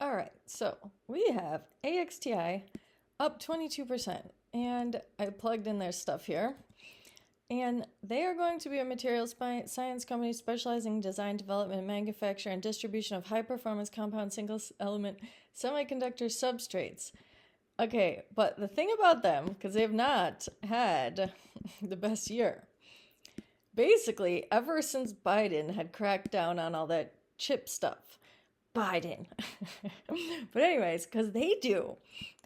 All right, so we have AXTI up 22%, and I plugged in their stuff here. And they are going to be a materials science company specializing in design, development, manufacture, and distribution of high-performance compound single-element semiconductor substrates. Okay, but the thing about them, because they've not had the best year, basically, ever since Biden had cracked down on all that chip stuff, Biden. But anyways, because they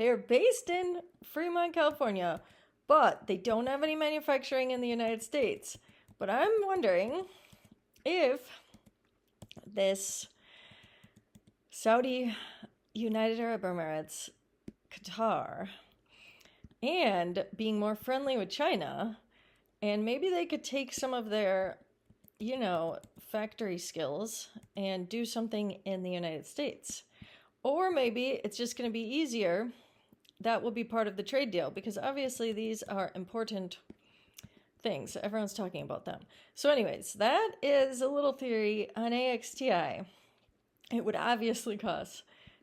are based in Fremont, California, but they don't have any manufacturing in the United States. But I'm wondering if this Saudi, United Arab Emirates, Qatar, and being more friendly with China, and maybe they could take some of their, factory skills and do something in the United States. Or maybe it's just going to be easier. That will be part of the trade deal, because obviously these are important things. Everyone's talking about them. So anyways, that is a little theory on AXTI. It would obviously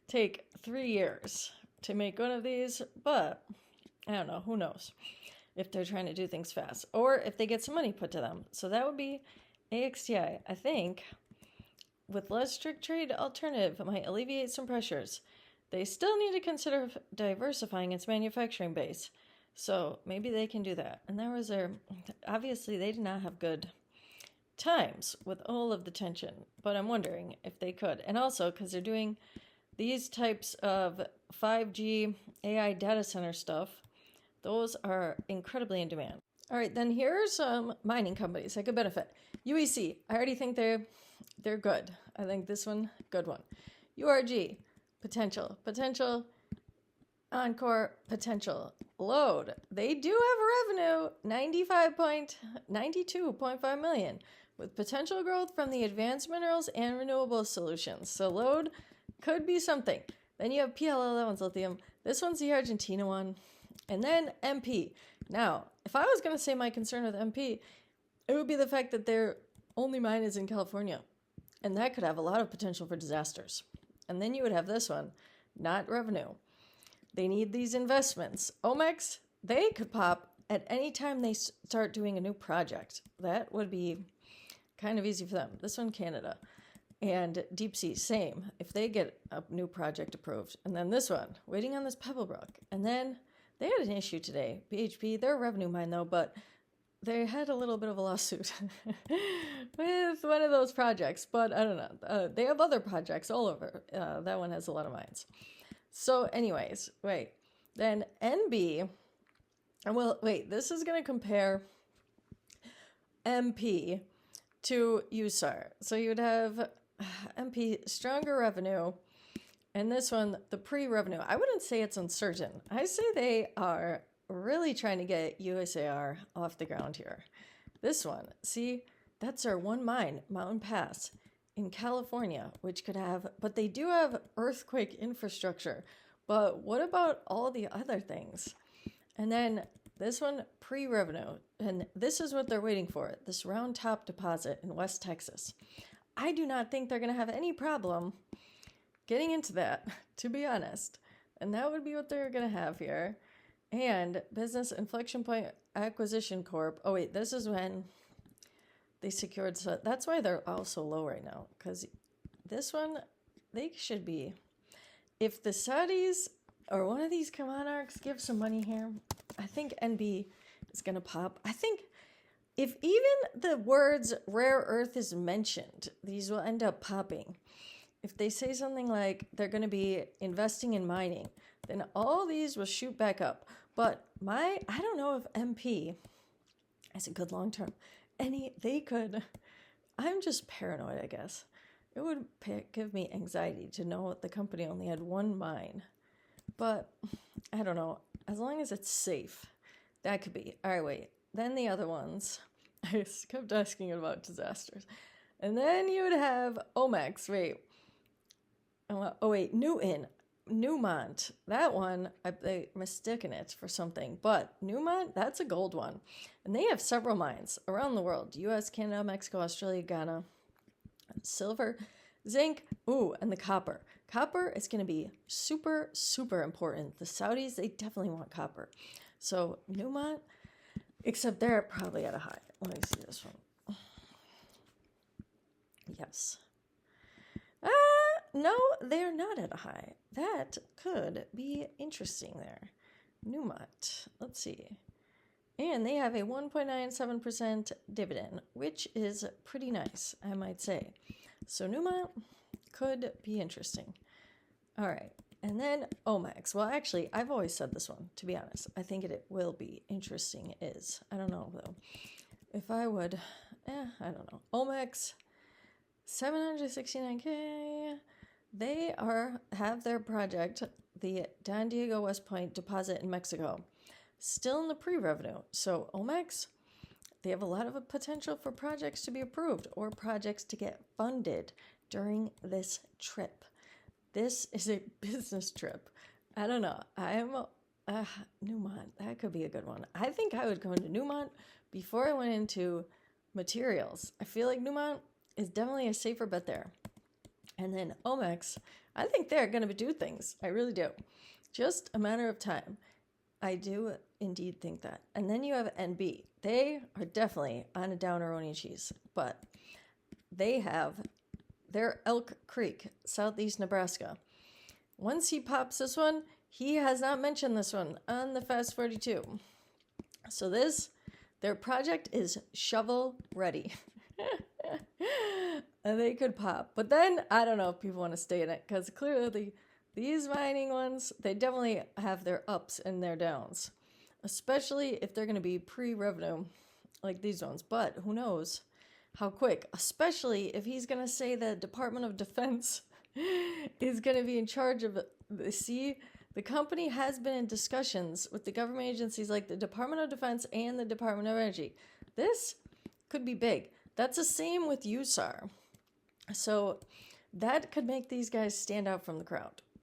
take 3 years to make one of these, but I don't know, who knows if they're trying to do things fast or if they get some money put to them. So that would be AXTI. I think with less strict trade alternative, it might alleviate some pressures. They still need to consider diversifying its manufacturing base. So maybe they can do that. And obviously they did not have good times with all of the tension, but I'm wondering if they could. And also because they're doing these types of 5G AI data center stuff, those are incredibly in demand. All right, then here's some mining companies that could benefit. UEC, I already think they're good. I think this one, good one. URG, potential. Encore, potential. Load, they do have revenue, 92.5 million, with potential growth from the advanced minerals and renewable solutions. So Load could be something. Then you have PLL, that one's lithium. This one's the Argentina one. And then MP. Now, if I was going to say my concern with MP, it would be the fact that their only mine is in California. And that could have a lot of potential for disasters. And then you would have this one, not revenue. They need these investments. OMEX, they could pop at any time they start doing a new project. That would be kind of easy for them. This one, Canada. And Deep Sea, same. If they get a new project approved. And then this one, waiting on this Pebblebrook. And then they had an issue today. BHP, they're a revenue mine though, but they had a little bit of a lawsuit with one of those projects. But I don't know. They have other projects all over. That one has a lot of mines. So anyways, then NB, this is going to compare MP to USAR. So you would have MP, stronger revenue, and this one, the pre-revenue. I wouldn't say it's uncertain. I say they are really trying to get USAR off the ground here. This one, see, that's our one mine, Mountain Pass, in California, which could have, but they do have earthquake infrastructure. But what about all the other things? And then this one, pre-revenue, and this is what they're waiting for, this Round Top deposit in West Texas. I do not think they're going to have any problem getting into that, to be honest. And that would be what they're going to have here. And Business Inflection Point Acquisition Corp. Oh, wait, this is when they secured. So that's why they're also low right now. Because this one, they should be. If the Saudis or one of these monarchs give some money here, I think NB is going to pop. I think if even the words rare earth is mentioned, these will end up popping. If they say something like they're going to be investing in mining, then all these will shoot back up. But I don't know if MP is a good long term. They could. I'm just paranoid, I guess. It would give me anxiety to know the company only had one mine. But I don't know. As long as it's safe, that could be. All right, wait. Then the other ones. I kept asking about disasters. And then you would have OMEX. Newmont. That one, they mistaken it for something. But Newmont, that's a gold one. And they have several mines around the world. U.S., Canada, Mexico, Australia, Ghana. Silver. zinc, ooh, and the copper. Copper is going to be super, super important. The Saudis, they definitely want copper. So Newmont, except they're probably at a high. Let me see this one. Yes. No, they're not at a high. That could be interesting there. Newmont, let's see. And they have a 1.97% dividend, which is pretty nice, I might say. So Newmont could be interesting. All right. And then OMEX. Well, actually, I've always said this one, to be honest. I think it will be interesting is. I don't know, though. If I would, I don't know. OMEX, 769K. They have their project, the Don Diego West Point deposit in Mexico, still in the pre-revenue. So OMEX, they have a lot of potential for projects to be approved or projects to get funded during this trip. This is a business trip. I don't know. Newmont, that could be a good one. I think I would go into Newmont before I went into materials. I feel like Newmont is definitely a safer bet there. And then OMEX, I think they're going to do things. I really do. Just a matter of time. I do indeed think that. And then you have NB. They are definitely on a downer cheese, but they have their Elk Creek, southeast Nebraska. Once he pops this one, he has not mentioned this one on the Fast 42. So their project is shovel ready. And they could pop. But then, I don't know if people want to stay in it, because clearly these mining ones, they definitely have their ups and their downs. Especially if they're going to be pre-revenue, like these ones. But who knows how quick, especially if he's going to say the Department of Defense is going to be in charge of it. See, the company has been in discussions with the government agencies like the Department of Defense and the Department of Energy. This could be big. That's the same with USAR. So that could make these guys stand out from the crowd.